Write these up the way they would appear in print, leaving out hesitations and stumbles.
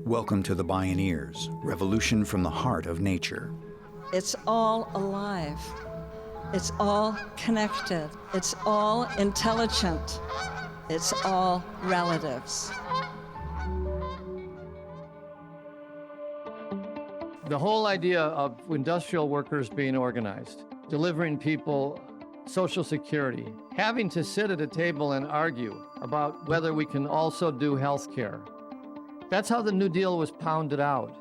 Welcome to the Bioneers, revolution from the heart of nature. It's all alive. It's all connected. It's all intelligent. It's all relatives. The whole idea of industrial workers being organized, delivering people Social Security, having to sit at a table and argue about whether we can also do health care. That's how the New Deal was pounded out.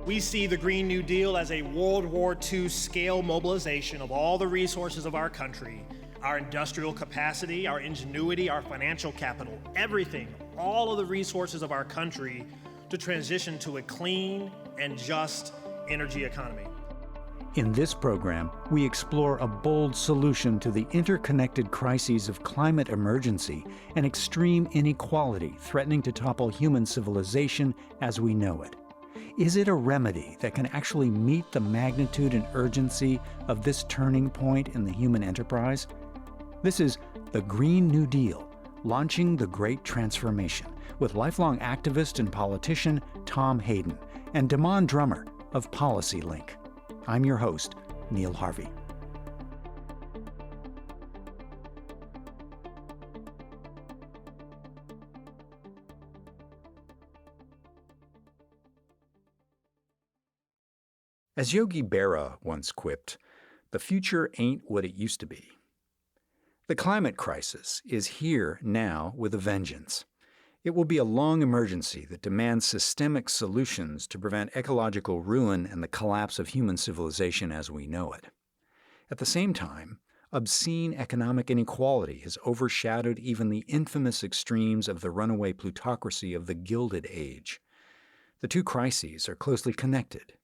We see the Green New Deal as a World War II scale mobilization of all the resources of our country, our industrial capacity, our ingenuity, our financial capital, everything, all of the resources of our country to transition to a clean and just energy economy. In this program, we explore a bold solution to the interconnected crises of climate emergency and extreme inequality threatening to topple human civilization as we know it. Is it a remedy that can actually meet the magnitude and urgency of this turning point in the human enterprise? This is the Green New Deal, launching the Great Transformation, with lifelong activist and politician Tom Hayden and Damon Drummer of PolicyLink. I'm your host, Neil Harvey. As Yogi Berra once quipped, the future ain't what it used to be. The climate crisis is here now with a vengeance. It will be a long emergency that demands systemic solutions to prevent ecological ruin and the collapse of human civilization as we know it. At the same time, obscene economic inequality has overshadowed even the infamous extremes of the runaway plutocracy of the Gilded Age. The two crises are closely connected.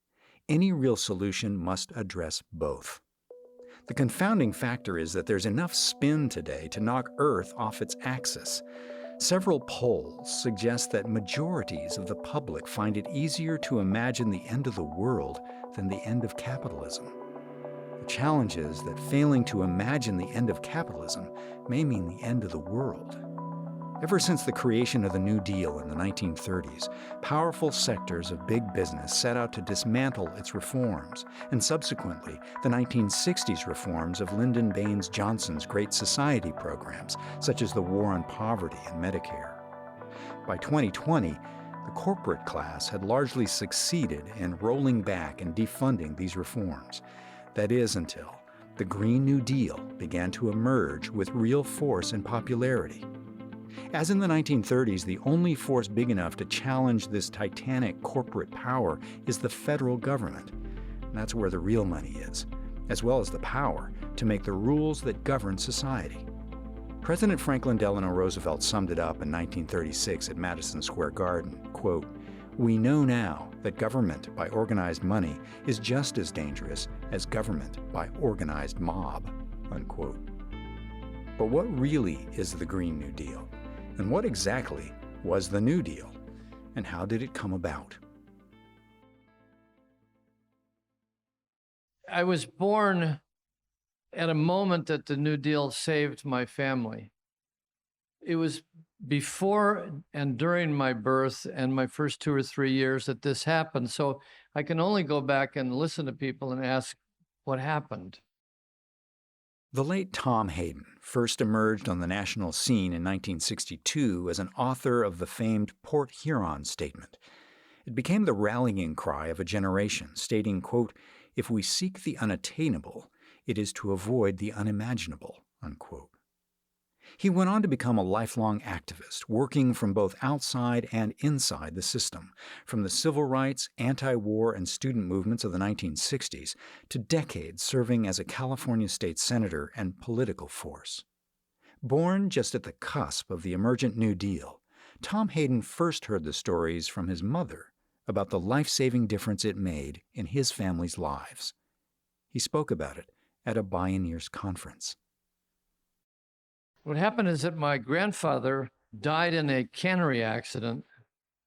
Any real solution must address both. The confounding factor is that there's enough spin today to knock Earth off its axis. Several polls suggest that majorities of the public find it easier to imagine the end of the world than the end of capitalism. The challenge is that failing to imagine the end of capitalism may mean the end of the world. Ever since the creation of the New Deal in the 1930s, powerful sectors of big business set out to dismantle its reforms, and subsequently, the 1960s reforms of Lyndon Baines Johnson's Great Society programs, such as the War on Poverty and Medicare. By 2020, the corporate class had largely succeeded in rolling back and defunding these reforms. That is, until the Green New Deal began to emerge with real force and popularity. As in the 1930s, the only force big enough to challenge this titanic corporate power is the federal government. And that's where the real money is, as well as the power to make the rules that govern society. President Franklin Delano Roosevelt summed it up in 1936 at Madison Square Garden, quote, "We know now that government by organized money is just as dangerous as government by organized mob," unquote. But what really is the Green New Deal? And what exactly was the New Deal? And how did it come about? I was born at a moment that the New Deal saved my family. It was before and during my birth and my first 2 or 3 years that this happened. So I can only go back and listen to people and ask what happened. The late Tom Hayden first emerged on the national scene in 1962 as an author of the famed Port Huron Statement. It became the rallying cry of a generation, stating, quote, "If we seek the unattainable, it is to avoid the unimaginable," unquote. He went on to become a lifelong activist, working from both outside and inside the system, from the civil rights, anti-war, and student movements of the 1960s to decades serving as a California state senator and political force. Born just at the cusp of the emergent New Deal, Tom Hayden first heard the stories from his mother about the life-saving difference it made in his family's lives. He spoke about it at a Bioneers conference. What happened is that my grandfather died in a cannery accident,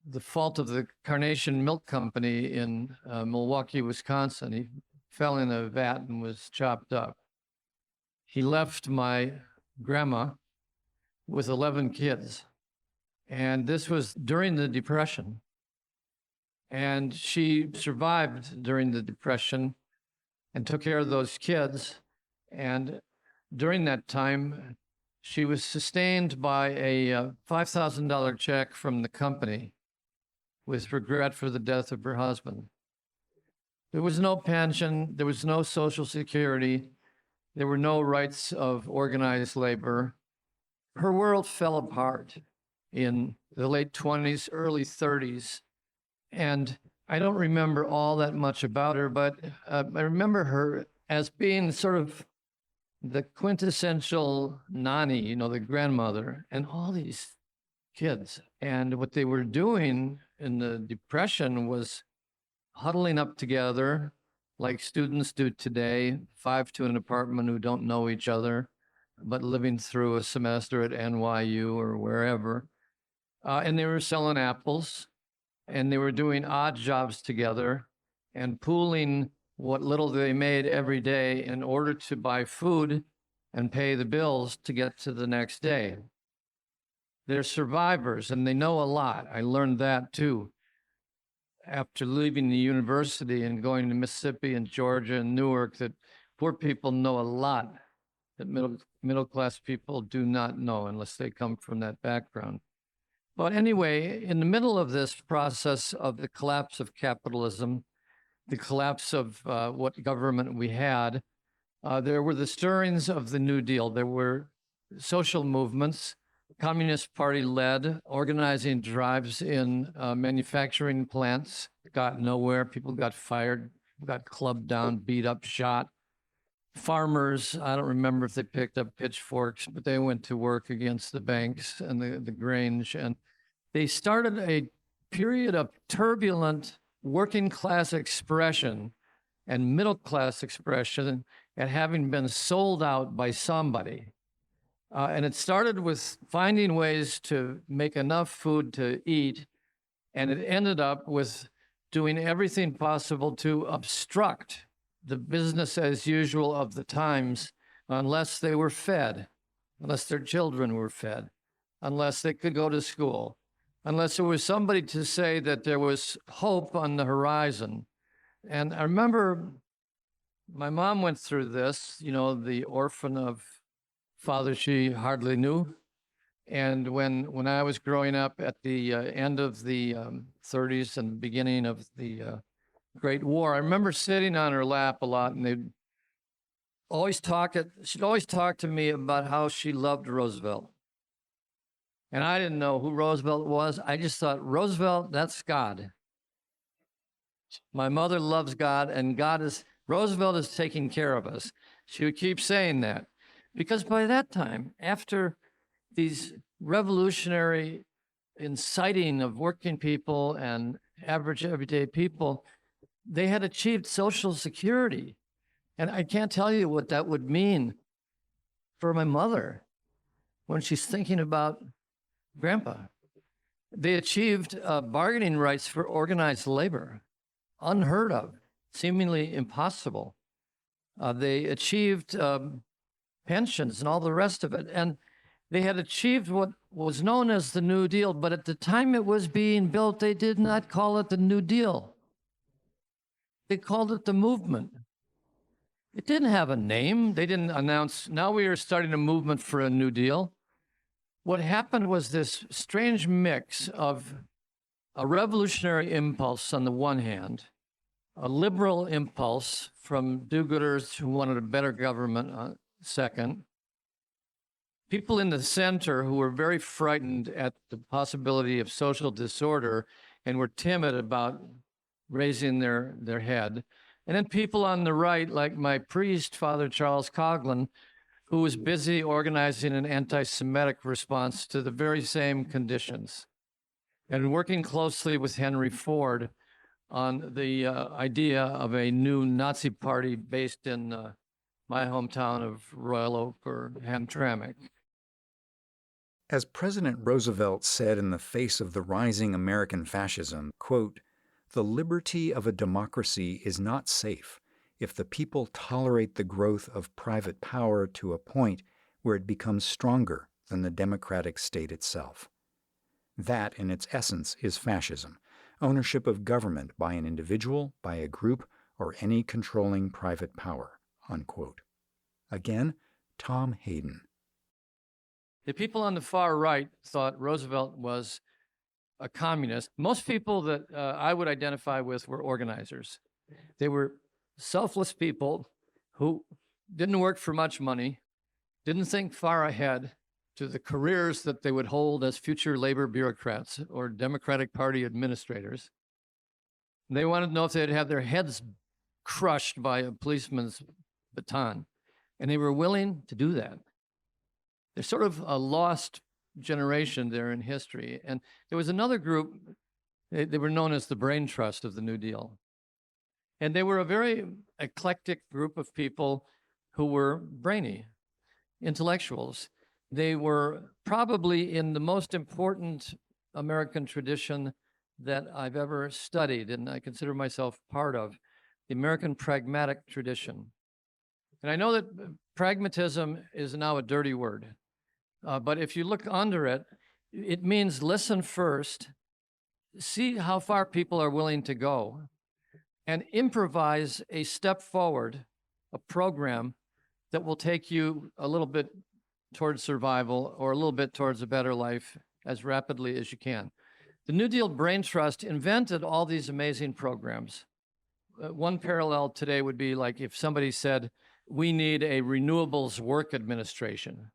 the fault of the Carnation Milk Company in Milwaukee, Wisconsin. He fell in a vat and was chopped up. He left my grandma with 11 kids. And this was during the Depression. And she survived during the Depression and took care of those kids. And during that time, she was sustained by a $5,000 check from the company with regret for the death of her husband. There was no pension, there was no Social Security, there were no rights of organized labor. Her world fell apart in the late 20s, early 30s. And I don't remember all that much about her, but I remember her as being sort of the quintessential nanny, the grandmother, and all these kids. And what they were doing in the Depression was huddling up together like students do today, 5 to an apartment who don't know each other, but living through a semester at NYU or wherever. And they were selling apples, and they were doing odd jobs together and pooling what little they made every day in order to buy food and pay the bills to get to the next day. They're survivors, and they know a lot. I learned that too. After leaving the university and going to Mississippi and Georgia and Newark, that poor people know a lot that middle class people do not know unless they come from that background. But anyway, in the middle of this process of the collapse of capitalism, the collapse of what government we had, there were the stirrings of the New Deal. There were social movements, Communist Party led, organizing drives in manufacturing plants, got nowhere. People got fired, got clubbed down, beat up, shot. Farmers, I don't remember if they picked up pitchforks, but they went to work against the banks and the Grange. And they started a period of turbulent working class expression and middle class expression at having been sold out by somebody. And it started with finding ways to make enough food to eat, and it ended up with doing everything possible to obstruct the business as usual of the times unless they were fed, unless their children were fed, unless they could go to school, unless there was somebody to say that there was hope on the horizon. And I remember my mom went through this, the orphan of father she hardly knew. And when I was growing up at the end of the 30s and beginning of the Great War, I remember sitting on her lap a lot, and she'd always talk to me about how she loved Roosevelt. And I didn't know who Roosevelt was. I just thought, Roosevelt, that's God. My mother loves God, and Roosevelt is taking care of us. She would keep saying that. Because by that time, after these revolutionary inciting of working people and average everyday people, they had achieved Social Security. And I can't tell you what that would mean for my mother when she's thinking about Grandpa. They achieved bargaining rights for organized labor, unheard of, seemingly impossible. They achieved pensions and all the rest of it. And they had achieved what was known as the New Deal, but at the time it was being built, they did not call it the New Deal. They called it the movement. It didn't have a name. They didn't announce, now we are starting a movement for a New Deal. What happened was this strange mix of a revolutionary impulse on the one hand, a liberal impulse from do-gooders who wanted a better government second, people in the center who were very frightened at the possibility of social disorder and were timid about raising their head, and then people on the right, like my priest, Father Charles Coughlin, who was busy organizing an anti-Semitic response to the very same conditions and working closely with Henry Ford on the idea of a new Nazi party based in my hometown of Royal Oak or Hamtramck. As President Roosevelt said in the face of the rising American fascism, quote, "The liberty of a democracy is not safe if the people tolerate the growth of private power to a point where it becomes stronger than the democratic state itself." That, in its essence, is fascism, ownership of government by an individual, by a group, or any controlling private power." Unquote. Again, Tom Hayden. The people on the far right thought Roosevelt was a communist. Most people that I would identify with were organizers. They were selfless people who didn't work for much money, didn't think far ahead to the careers that they would hold as future labor bureaucrats or Democratic Party administrators. They wanted to know if they'd have their heads crushed by a policeman's baton, and they were willing to do that. They're sort of a lost generation there in history. And there was another group, they were known as the brain trust of the New Deal. And they were a very eclectic group of people who were brainy, intellectuals. They were probably in the most important American tradition that I've ever studied, and I consider myself part of, the American pragmatic tradition. And I know that pragmatism is now a dirty word, but if you look under it, it means listen first, see how far people are willing to go, and improvise a step forward, a program that will take you a little bit towards survival or a little bit towards a better life as rapidly as you can. The New Deal Brain Trust invented all these amazing programs. One parallel today would be like if somebody said, we need a renewables work administration.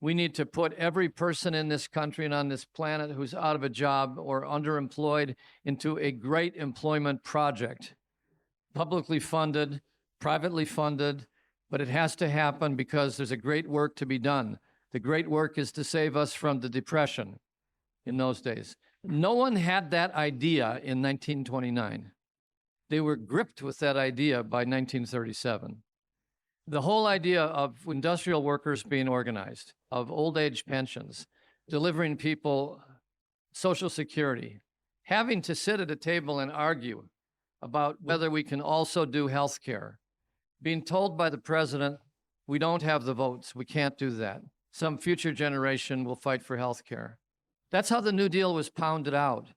We need to put every person in this country and on this planet who's out of a job or underemployed into a great employment project, publicly funded, privately funded, but it has to happen because there's a great work to be done. The great work is to save us from the Depression in those days. No one had that idea in 1929. They were gripped with that idea by 1937. The whole idea of industrial workers being organized, of old age pensions, delivering people Social Security, having to sit at a table and argue about whether we can also do health care, being told by the president, we don't have the votes, we can't do that. Some future generation will fight for health care. That's how the New Deal was pounded out.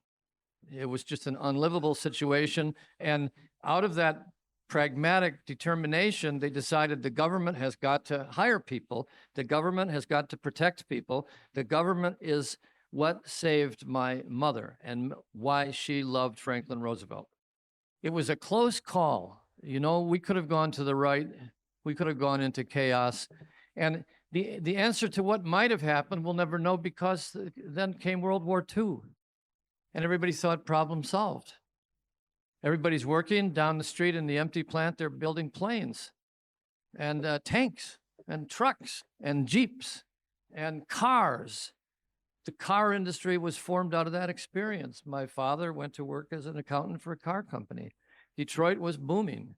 It was just an unlivable situation. And out of that pragmatic determination, they decided the government has got to hire people. The government has got to protect people. The government is what saved my mother and why she loved Franklin Roosevelt. It was a close call. You know, we could have gone to the right. We could have gone into chaos. And the answer to what might have happened, we'll never know, because then came World War II. And everybody thought problem solved. Everybody's working down the street in the empty plant. They're building planes and tanks and trucks and jeeps and cars. The car industry was formed out of that experience. My father went to work as an accountant for a car company. Detroit was booming.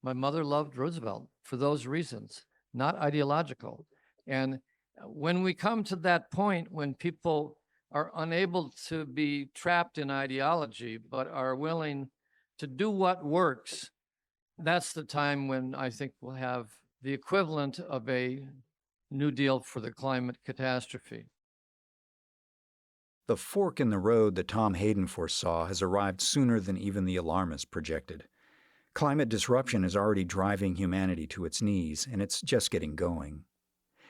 My mother loved Roosevelt for those reasons, not ideological. And when we come to that point when people are unable to be trapped in ideology, but are willing to do what works, that's the time when I think we'll have the equivalent of a New Deal for the climate catastrophe. The fork in the road that Tom Hayden foresaw has arrived sooner than even the alarmists projected. Climate disruption is already driving humanity to its knees, and it's just getting going.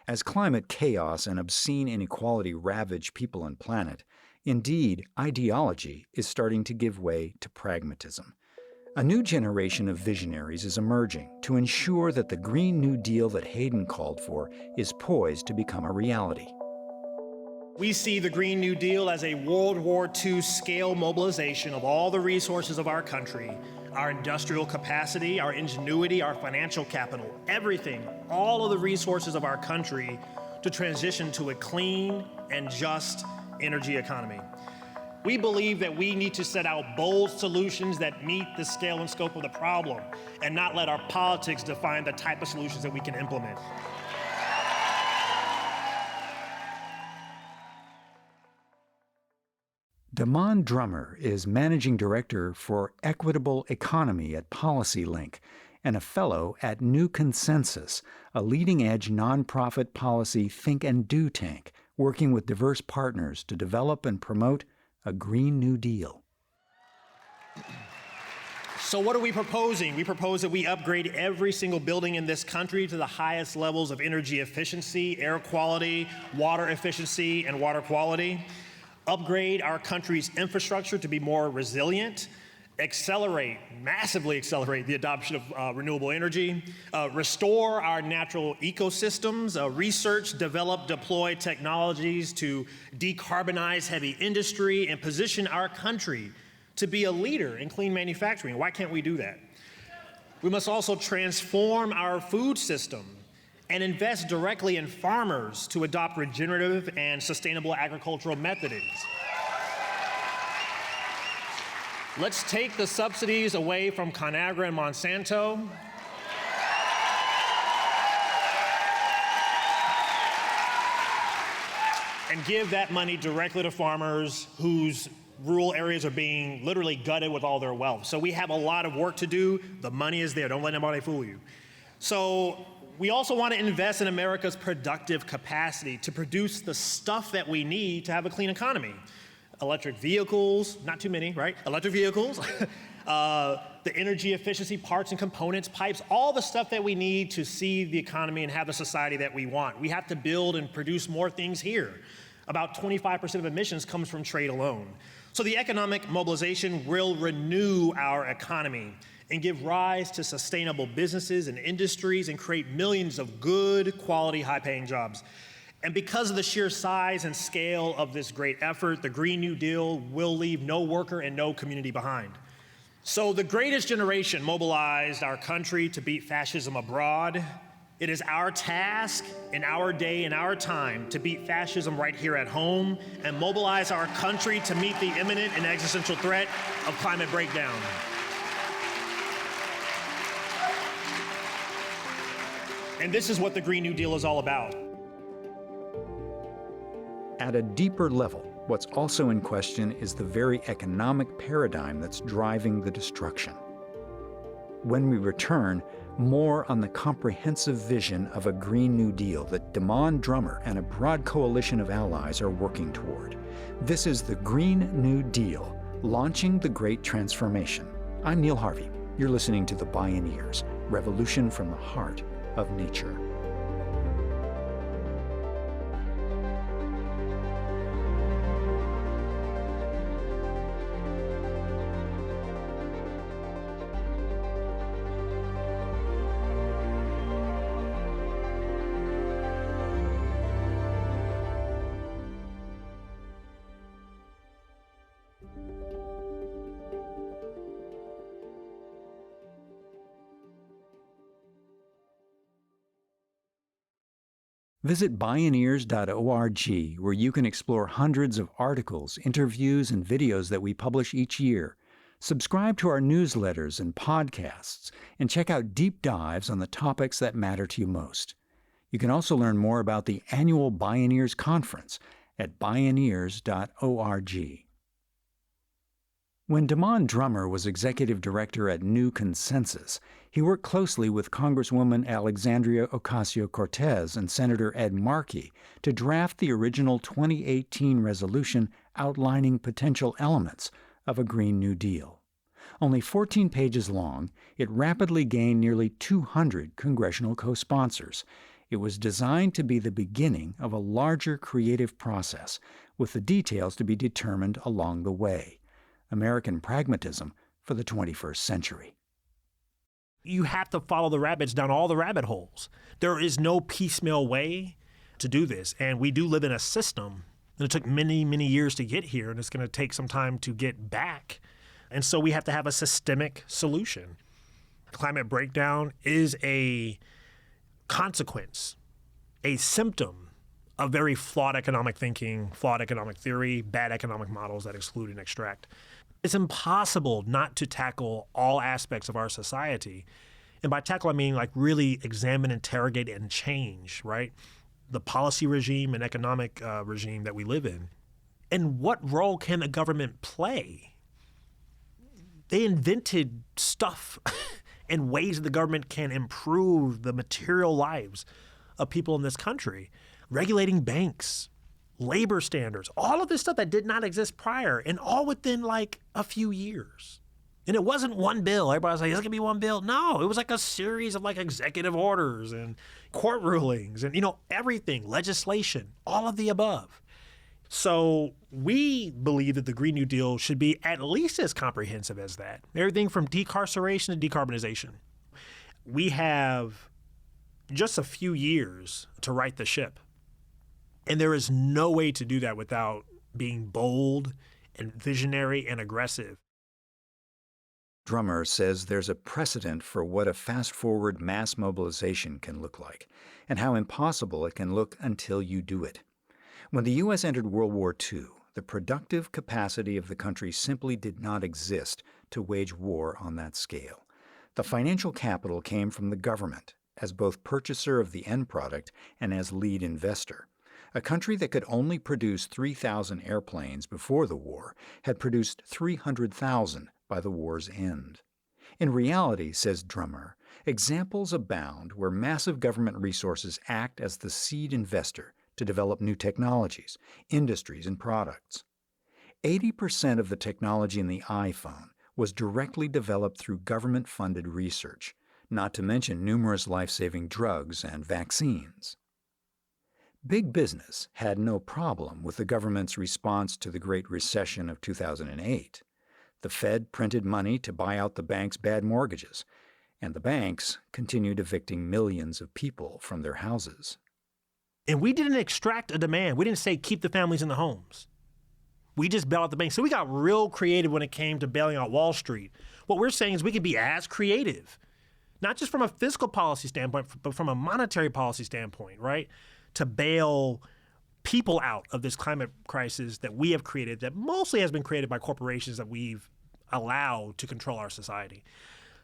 As climate chaos and obscene inequality ravage people and planet, indeed, ideology is starting to give way to pragmatism. A new generation of visionaries is emerging to ensure that the Green New Deal that Hayden called for is poised to become a reality. We see the Green New Deal as a World War II scale mobilization of all the resources of our country, our industrial capacity, our ingenuity, our financial capital, everything, all of the resources of our country to transition to a clean and just energy economy. We believe that we need to set out bold solutions that meet the scale and scope of the problem and not let our politics define the type of solutions that we can implement. Damon Drummer is Managing Director for Equitable Economy at PolicyLink and a fellow at New Consensus, a leading-edge nonprofit policy think and do tank working with diverse partners to develop and promote a Green New Deal. So what are we proposing? We propose that we upgrade every single building in this country to the highest levels of energy efficiency, air quality, water efficiency, and water quality. Upgrade our country's infrastructure to be more resilient. Massively accelerate the adoption of renewable energy. Restore our natural ecosystems. Research, develop, deploy technologies to decarbonize heavy industry and position our country to be a leader in clean manufacturing. Why can't we do that? We must also transform our food system and invest directly in farmers to adopt regenerative and sustainable agricultural methods. Let's take the subsidies away from ConAgra and Monsanto. And give that money directly to farmers whose rural areas are being literally gutted with all their wealth. So we have a lot of work to do. The money is there. Don't let anybody fool you. So we also want to invest in America's productive capacity to produce the stuff that we need to have a clean economy. Electric vehicles, not too many, right? Electric vehicles, the energy efficiency parts and components, pipes, all the stuff that we need to see the economy and have the society that we want. We have to build and produce more things here. About 25% of emissions comes from trade alone. So the economic mobilization will renew our economy and give rise to sustainable businesses and industries and create millions of good, quality, high-paying jobs. And because of the sheer size and scale of this great effort, the Green New Deal will leave no worker and no community behind. So the greatest generation mobilized our country to beat fascism abroad. It is our task in our day and our time to beat fascism right here at home and mobilize our country to meet the imminent and existential threat of climate breakdown. And this is what the Green New Deal is all about. At a deeper level, what's also in question is the very economic paradigm that's driving the destruction. When we return, more on the comprehensive vision of a Green New Deal that Damon Drummer and a broad coalition of allies are working toward. This is the Green New Deal, launching the Great Transformation. I'm Neil Harvey. You're listening to the Bioneers, Revolution from the Heart of Nature. Visit Bioneers.org, where you can explore hundreds of articles, interviews, and videos that we publish each year. Subscribe to our newsletters and podcasts, and check out deep dives on the topics that matter to you most. You can also learn more about the annual Bioneers Conference at Bioneers.org. When Damon Drummer was executive director at New Consensus, he worked closely with Congresswoman Alexandria Ocasio-Cortez and Senator Ed Markey to draft the original 2018 resolution outlining potential elements of a Green New Deal. Only 14 pages long, it rapidly gained nearly 200 congressional co-sponsors. It was designed to be the beginning of a larger creative process, with the details to be determined along the way. American pragmatism for the 21st century. You have to follow the rabbits down all the rabbit holes. There is no piecemeal way to do this. And we do live in a system, and it took many, many years to get here, and it's going to take some time to get back. And so we have to have a systemic solution. Climate breakdown is a consequence, a symptom of very flawed economic thinking, flawed economic theory, bad economic models that exclude and extract. It's impossible not to tackle all aspects of our society. And by tackle, I mean like really examine, interrogate, and change, right? The policy regime and economic regime that we live in. And what role can the government play? They invented stuff and ways that the government can improve the material lives of people in this country. Regulating banks, labor standards, all of this stuff that did not exist prior, and all within like a few years. And it wasn't one bill. Everybody was like, it's going to be one bill. No, it was like a series of like executive orders and court rulings and, everything, legislation, all of the above. So we believe that the Green New Deal should be at least as comprehensive as that. Everything from decarceration to decarbonization. We have just a few years to right the ship. And there is no way to do that without being bold and visionary and aggressive. Drummer says there's a precedent for what a fast-forward mass mobilization can look like, and how impossible it can look until you do it. When the U.S. entered World War II, the productive capacity of the country simply did not exist to wage war on that scale. The financial capital came from the government, as both purchaser of the end product and as lead investor. A country that could only produce 3,000 airplanes before the war had produced 300,000 by the war's end. In reality, says Drummer, examples abound where massive government resources act as the seed investor to develop new technologies, industries, and products. 80% of the technology in the iPhone was directly developed through government-funded research, not to mention numerous life-saving drugs and vaccines. Big business had no problem with the government's response to the Great Recession of 2008. The Fed printed money to buy out the banks' bad mortgages, and the banks continued evicting millions of people from their houses. And we didn't extract a demand. We didn't say keep the families in the homes. We just bailed out the banks. So we got real creative when it came to bailing out Wall Street. What we're saying is we could be as creative, not just from a fiscal policy standpoint, but from a monetary policy standpoint, right? To bail people out of this climate crisis that we have created, that mostly has been created by corporations that we've allowed to control our society.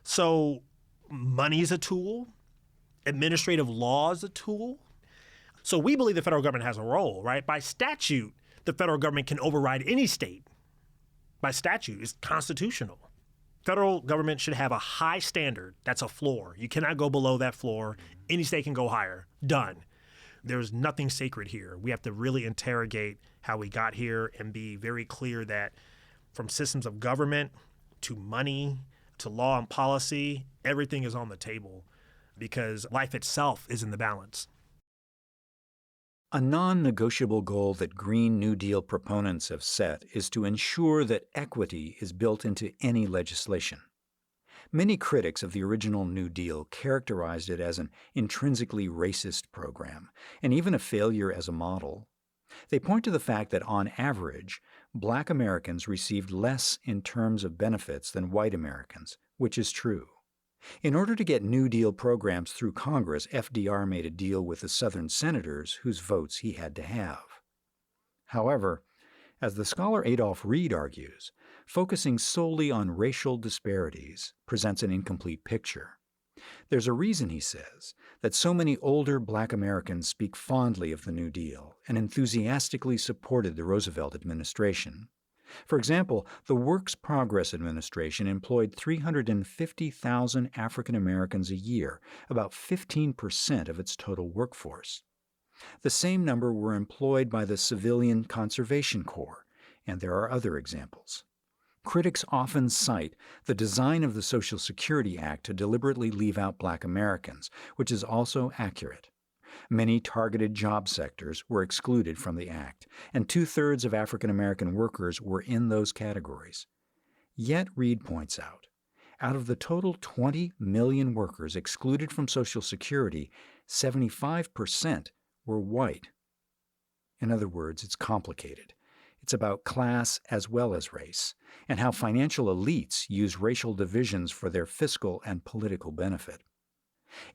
So money is a tool. Administrative law is a tool. So we believe the federal government has a role, right? By statute, the federal government can override any state. By statute, it's constitutional. Federal government should have a high standard. That's a floor. You cannot go below that floor. Any state can go higher. Done. There's nothing sacred here. We have to really interrogate how we got here and be very clear that from systems of government to money to law and policy, everything is on the table because life itself is in the balance. A non-negotiable goal that Green New Deal proponents have set is to ensure that equity is built into any legislation. Many critics of the original New Deal characterized it as an intrinsically racist program, and even a failure as a model. They point to the fact that, on average, Black Americans received less in terms of benefits than white Americans, which is true. In order to get New Deal programs through Congress, FDR made a deal with the Southern senators whose votes he had to have. However, as the scholar Adolph Reed argues, focusing solely on racial disparities presents an incomplete picture. There's a reason, he says, that so many older Black Americans speak fondly of the New Deal and enthusiastically supported the Roosevelt administration. For example, the Works Progress Administration employed 350,000 African Americans a year, about 15% of its total workforce. The same number were employed by the Civilian Conservation Corps, and there are other examples. Critics often cite the design of the Social Security Act to deliberately leave out Black Americans, which is also accurate. Many targeted job sectors were excluded from the Act, and 2/3 of African American workers were in those categories. Yet, Reed points out of the total 20 million workers excluded from Social Security, 75% were white. In other words, it's complicated. It's about class as well as race, and how financial elites use racial divisions for their fiscal and political benefit.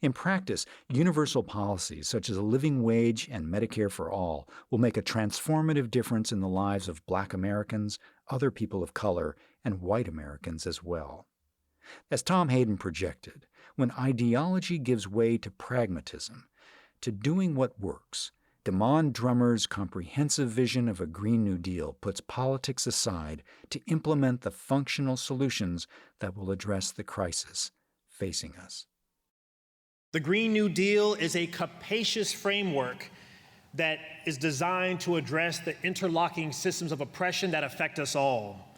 In practice, universal policies such as a living wage and Medicare for all will make a transformative difference in the lives of Black Americans, other people of color, and white Americans as well. As Tom Hayden projected, when ideology gives way to pragmatism, to doing what works, Damon Drummer's comprehensive vision of a Green New Deal puts politics aside to implement the functional solutions that will address the crisis facing us. The Green New Deal is a capacious framework that is designed to address the interlocking systems of oppression that affect us all.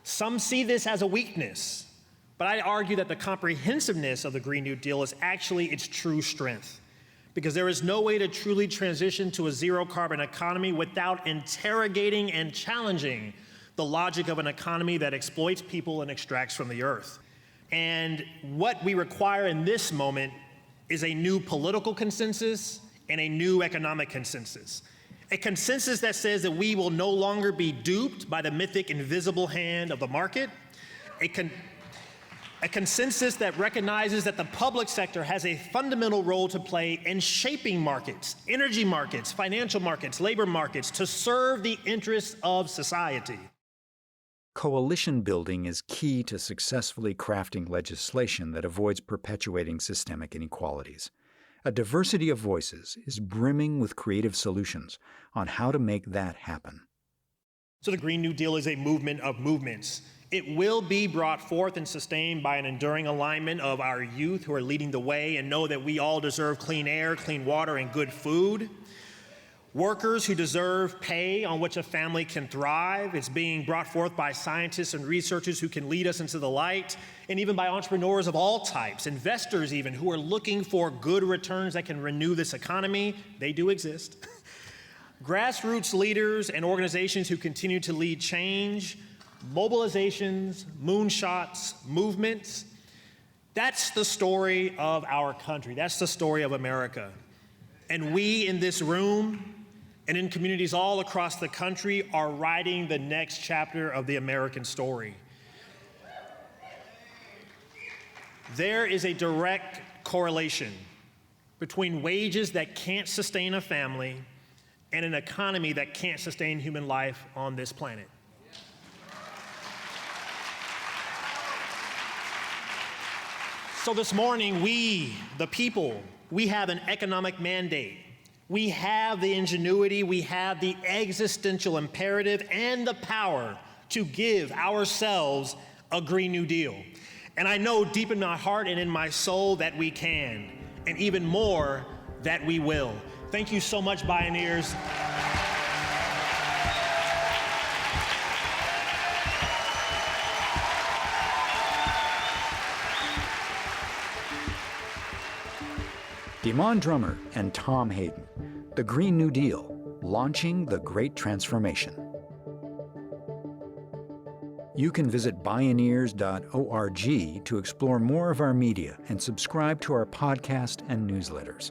Some see this as a weakness, but I argue that the comprehensiveness of the Green New Deal is actually its true strength, because there is no way to truly transition to a zero-carbon economy without interrogating and challenging the logic of an economy that exploits people and extracts from the earth. And what we require in this moment is a new political consensus and a new economic consensus. A consensus that says that we will no longer be duped by the mythic invisible hand of the market. A consensus that recognizes that the public sector has a fundamental role to play in shaping markets, energy markets, financial markets, labor markets, to serve the interests of society. Coalition building is key to successfully crafting legislation that avoids perpetuating systemic inequalities. A diversity of voices is brimming with creative solutions on how to make that happen. So the Green New Deal is a movement of movements. It will be brought forth and sustained by an enduring alignment of our youth who are leading the way and know that we all deserve clean air, clean water, and good food. Workers who deserve pay on which a family can thrive. It's being brought forth by scientists and researchers who can lead us into the light, and even by entrepreneurs of all types, investors even, who are looking for good returns that can renew this economy. They do exist. Grassroots leaders and organizations who continue to lead change, mobilizations, moonshots, movements. That's the story of our country. That's the story of America. And we in this room and in communities all across the country are writing the next chapter of the American story. There is a direct correlation between wages that can't sustain a family and an economy that can't sustain human life on this planet. So this morning, we, the people, we have an economic mandate. We have the ingenuity, we have the existential imperative and the power to give ourselves a Green New Deal. And I know deep in my heart and in my soul that we can, and even more, that we will. Thank you so much, Bioneers. Damon Drummer and Tom Hayden, The Green New Deal, Launching the Great Transformation. You can visit Bioneers.org to explore more of our media and subscribe to our podcast and newsletters.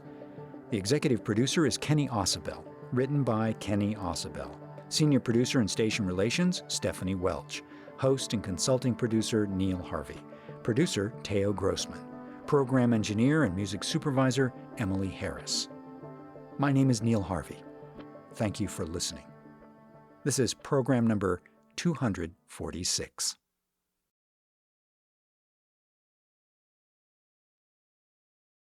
The executive producer is Kenny Ausubel, written by Kenny Ausubel. Senior producer and station relations, Stephanie Welch. Host and consulting producer, Neil Harvey. Producer, Teo Grossman. Program engineer and music supervisor, Emily Harris. My name is Neil Harvey. Thank you for listening. This is program number 246.